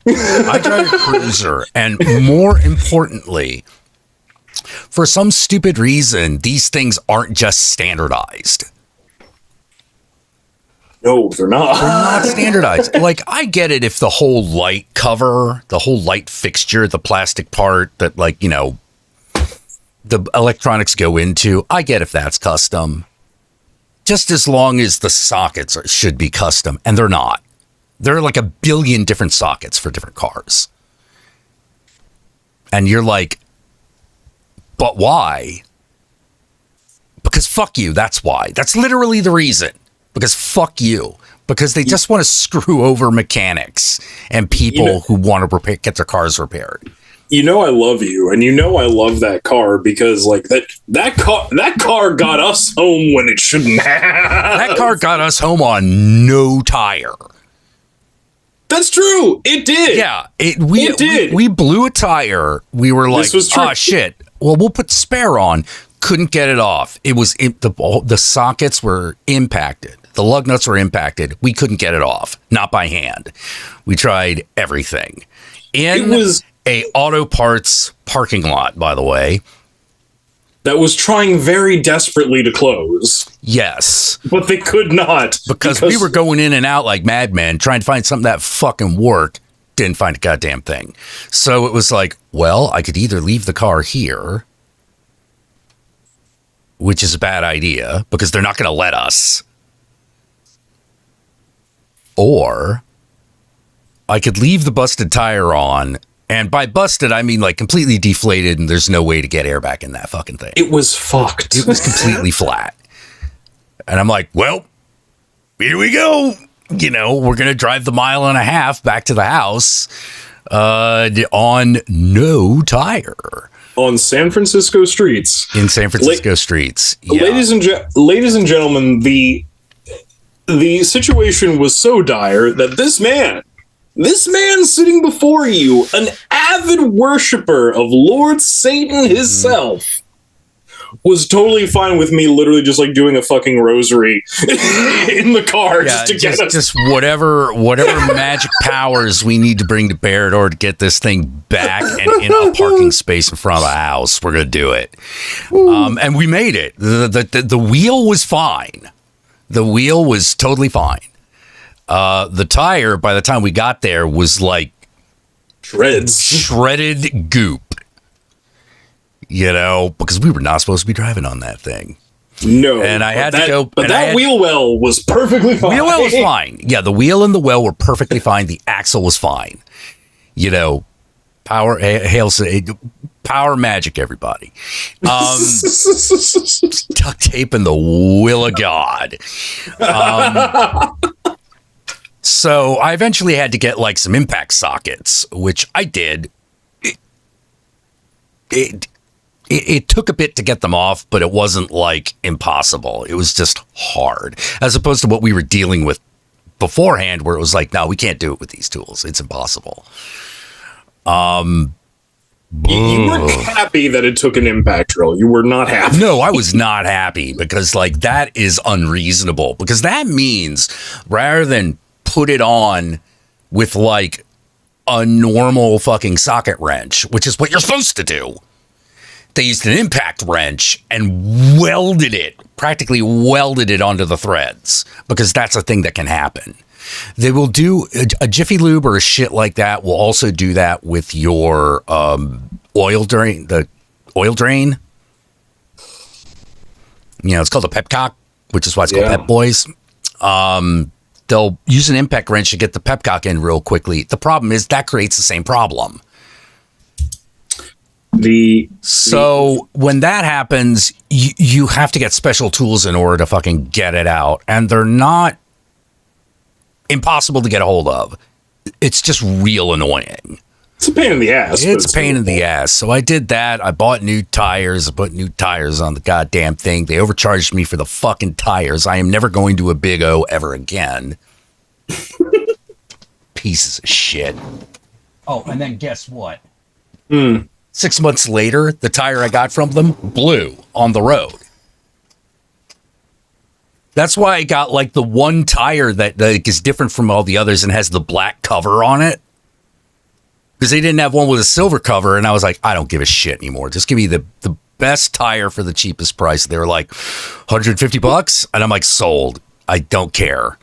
I drive a cruiser, and more importantly, for some stupid reason, these things aren't just standardized. No, they're not. They're not standardized. Like, I get it if the whole light cover, the whole light fixture, the plastic part that, like, you know, the electronics go into, I get if that's custom. Just as long as the sockets should be custom, and they're not. There are like a billion different sockets for different cars. And you're like, but why? Because fuck you, that's why. That's literally the reason. Because fuck you. Because they just want to screw over mechanics and people who want to get their cars repaired. You know I love you, and you know I love that car because like that car got us home when it shouldn't have. That car got us home on no tire. That's true. It did. Yeah, it did. We blew a tire. We were like, oh shit. Well, we'll put spare on. Couldn't get it off. It was the sockets were impacted. The lug nuts were impacted. We couldn't get it off. Not by hand. We tried everything. It was a auto parts parking lot, by the way. That was trying very desperately to close. Yes. But they could not. Because we were going in and out like madmen, trying to find something that fucking worked. Didn't find a goddamn thing. So it was like, well, I could either leave the car here, which is a bad idea because they're not going to let us, or I could leave the busted tire on. And by busted, I mean like completely deflated and there's no way to get air back in that fucking thing. It was fucked. It was completely flat. And I'm like, well, here we go. You know, we're going to drive the 1.5 miles back to the house on no tire. On San Francisco streets. In San Francisco streets. Yeah. Ladies and gentlemen, the situation was so dire that this man sitting before you, an avid worshiper of Lord Satan himself, was totally fine with me literally just like doing a fucking rosary in the car just whatever magic powers we need to bring to bear in order to get this thing back and in a parking space in front of the house. We're gonna do it. And we made it. The wheel was fine. The wheel was totally fine. The tire, by the time we got there, was like shredded goop. You know, because we were not supposed to be driving on that thing. No. And I had to go. But that wheel well was perfectly fine. Wheel well was fine. Yeah, the wheel and the well were perfectly fine. The axle was fine. You know, power magic, everybody. Duct tape and the will of God. So I eventually had to get like some impact sockets, which I did. It took a bit to get them off, but it wasn't like impossible. It was just hard, as opposed to what we were dealing with beforehand, where it was like, no, we can't do it with these tools. It's impossible. You weren't happy that it took an impact drill. You were not happy. No, I was not happy because like that is unreasonable, because that means rather than put it on with like a normal fucking socket wrench, which is what you're supposed to do, they used an impact wrench and practically welded it onto the threads, because that's a thing that can happen. They will do a Jiffy Lube or a shit like that will also do that with your oil drain, the oil drain. You know, it's called a pepcock, which is why it's called Pep Boys. They'll use an impact wrench to get the pepcock in real quickly. The problem is that creates the same problem. So when that happens, you have to get special tools in order to fucking get it out. And they're not impossible to get a hold of. It's just real annoying. It's a pain in the ass. It's a pain in the ass. So I did that. I bought new tires. I put new tires on the goddamn thing. They overcharged me for the fucking tires. I am never going to a Big O ever again. Pieces of shit. Oh, and then guess what? 6 months later, the tire I got from them blew on the road. That's why I got like the one tire that is different from all the others and has the black cover on it. because they didn't have one with a silver cover, and I was like, I don't give a shit anymore. Just give me the best tire for the cheapest price. They were like $150, and I'm like, sold. I don't care.